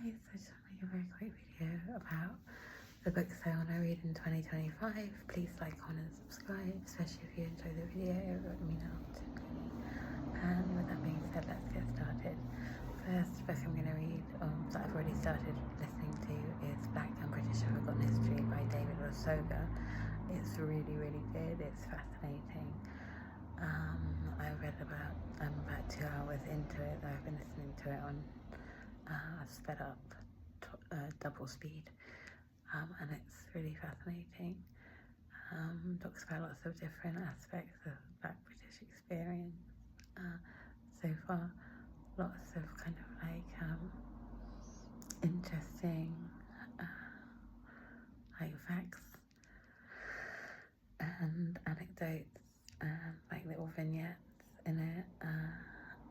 I just want to make a very quick video about the books I want to read in 2025. Please like, comment and subscribe, especially if you enjoy the video, it would mean a lot to me. And with that being said, let's get started. First book I'm going to read, that I've already started listening to, is Black and British A Forgotten History by David Rosoga. It's really, really good, it's fascinating. I'm about 2 hours into it. I've been listening to it on sped up double speed, and it's really fascinating. Talks about lots of different aspects of Black British experience so far. Lots of kind of like interesting like facts and anecdotes and like little vignettes in it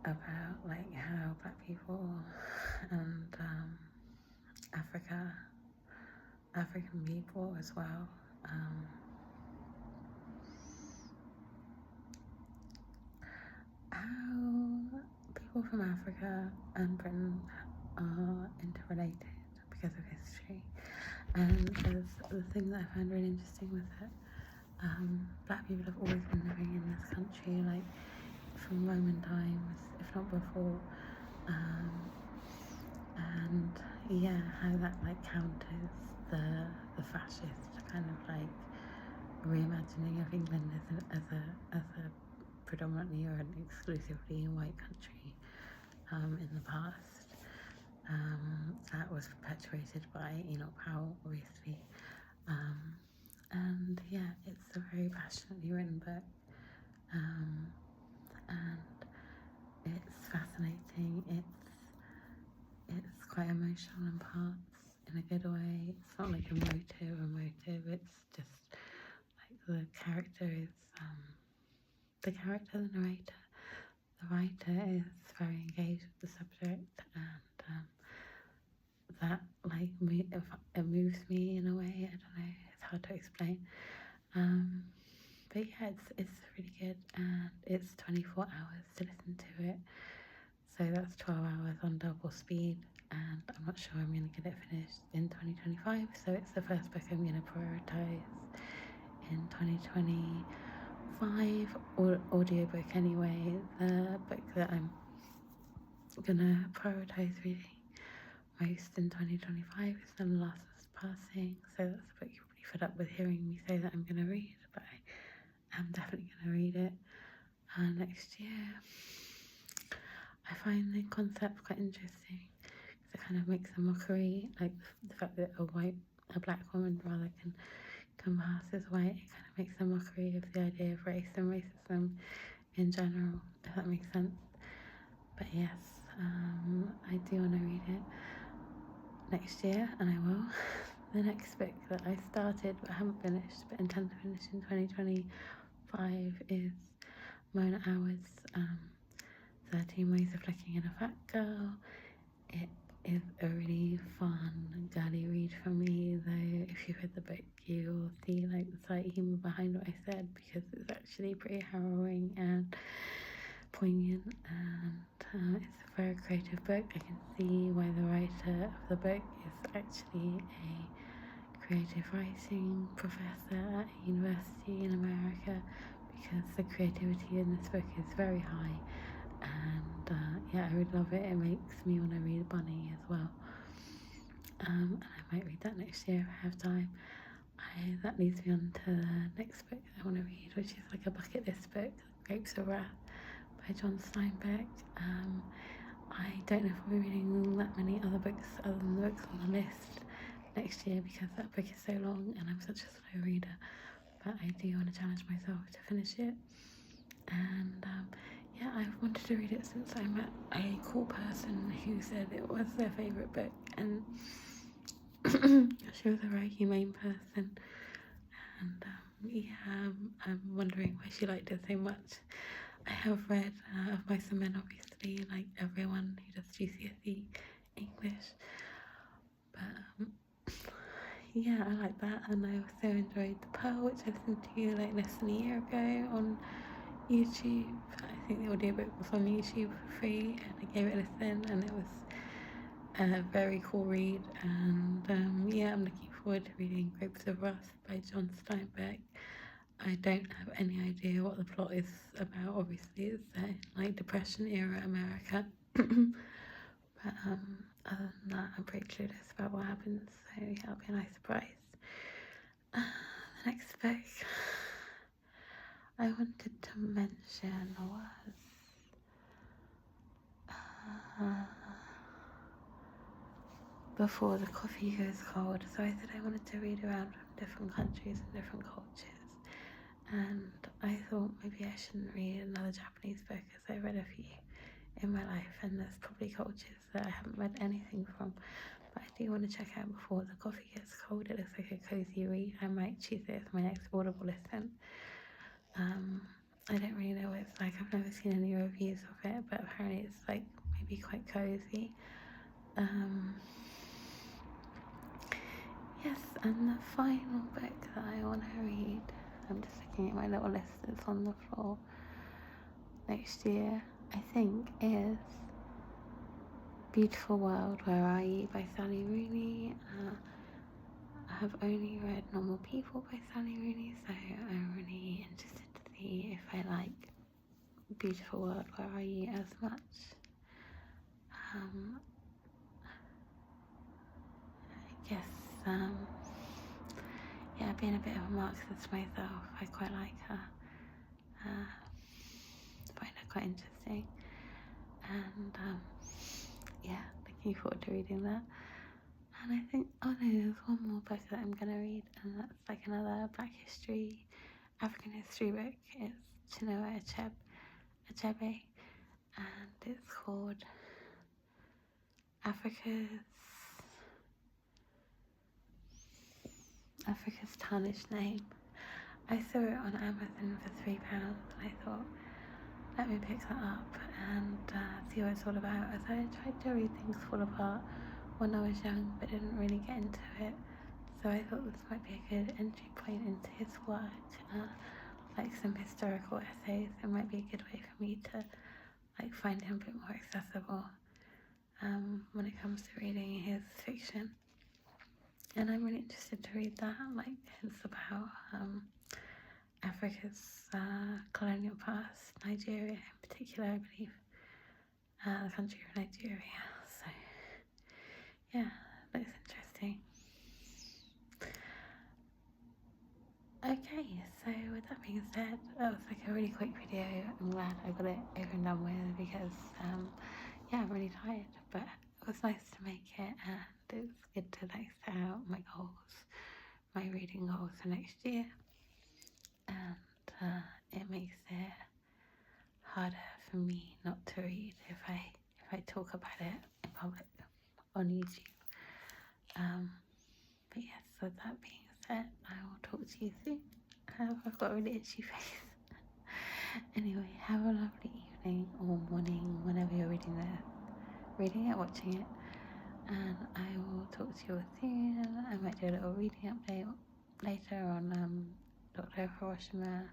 about like how Black people and African people as well how people from Africa and Britain are interrelated because of history. And the thing that I found really interesting with it, Black people have always been living in this country, like from Roman times, if not before, and yeah, how that like counters the fascist kind of like reimagining of England as a predominantly or an exclusively white country in the past. That was perpetuated by Enoch Powell, obviously. And yeah, it's a very passionately written book, and it's fascinating. It's quite emotional in parts, in a good way. It's not like emotive. It's just like the character is the narrator. The writer is very engaged with the subject, and that like it moves me in a way. I don't know. It's hard to explain. But yeah, it's really good, and it's 24 hours to listen to it. So that's 12 hours on double speed, and I'm not sure I'm going to get it finished in 2025. So it's the first book I'm going to prioritize in 2025, or audiobook anyway. The book that I'm going to prioritize reading most in 2025 is The Last is Passing. So that's the book you're pretty fed up with hearing me say that I'm going to read, but I am definitely going to read it next year. I find the concept quite interesting because it kind of makes a mockery, like the fact that a black woman rather can pass as white. It kind of makes a mockery of the idea of race and racism in general, if that makes sense. But yes, I do want to read it next year, and I will. The next book that I started but haven't finished, but intend to finish in 2025, is Mona Awer's 13 Ways of Looking at a Fat Girl. It is a really fun, girly read for me, though if you've read the book, you'll see like the slight humour behind what I said, because it's actually pretty harrowing and poignant, and it's a very creative book. I can see why the writer of the book is actually a creative writing professor at a university in America, because the creativity in this book is very high, and yeah, I would love it. It makes me want to read Bunny as well, and I might read that next year if I have time. That leads me on to the next book I want to read, which is like a bucket list book, Grapes of Wrath by John Steinbeck. I don't know if I'll be reading that many other books other than the books on the list next year, because that book is so long and I'm such a slow reader, but I do want to challenge myself to finish it. And yeah, I've wanted to read it since I met a cool person who said it was their favourite book, and she was a very humane person, and yeah, I'm wondering why she liked it so much. I have read Of Mice and Men, obviously, like everyone who does GCSE English, but yeah, I like that. And I also enjoyed The Pearl, which I listened to like less than a year ago on YouTube. I think the audiobook was on YouTube for free, and I gave it a listen, and it was a very cool read, and yeah, I'm looking forward to reading Grapes of Wrath by John Steinbeck. I don't have any idea what the plot is about. Obviously, it's set in like Depression era America. But other than that, I'm pretty clueless about what happens, so yeah, it'll be a nice surprise. The next book I wanted to mention was Before the Coffee Goes Cold. So I said I wanted to read around from different countries and different cultures, and I thought maybe I shouldn't read another Japanese book, as I read a few in my life, and there's probably cultures that I haven't read anything from, but I do want to check out Before the Coffee Gets Cold. It looks like a cozy read. I might choose it as my next Audible listen. I don't really know what it's like. I've never seen any reviews of it, but apparently it's like maybe quite cozy. Yes, and the final book that I want to read, I'm just looking at my little list that's on the floor, next year, I think, is Beautiful World, Where Are You by Sally Rooney. I have only read Normal People by Sally Rooney, so I'm really interested to see if I like Beautiful World, Where Are You as much. I guess, yeah, being a bit of a Marxist myself, I quite like her. Find her quite interesting. And, yeah, looking forward to reading that. And I think, oh no, there's one more book that I'm going to read, and that's like another Black history, African history book. It's Chinua Achebe, and it's called Africa's Tarnished Name. I saw it on Amazon for £3, and I thought, let me pick that up and see what it's all about, as I tried to read Things Fall Apart when I was young, but didn't really get into it. So I thought this might be a good entry point into his work, like some historical essays. It might be a good way for me to like find him a bit more accessible when it comes to reading his fiction. And I'm really interested to read that. Like, it's about Africa's colonial past, Nigeria in particular, I believe, the country of Nigeria. So yeah, looks interesting. Okay, so with that being said, that was like a really quick video. I'm glad I got it over and done with, because yeah, I'm really tired, but it was nice to make it, and it's good to like set out my goals, my reading goals for next year, and it makes it harder for me not to read if I talk about it in public on YouTube. But yes, with that being said, I will talk to you soon. I've got a really itchy face. Anyway, have a lovely evening or morning whenever you're reading it, watching it, and I will talk to you all soon. I might do a little reading update later on Dr. Hiroshima,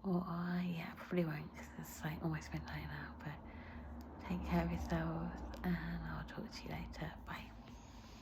or yeah, probably won't, because it's like almost midnight now. But take care of yourselves, and I'll talk to you later. Bye.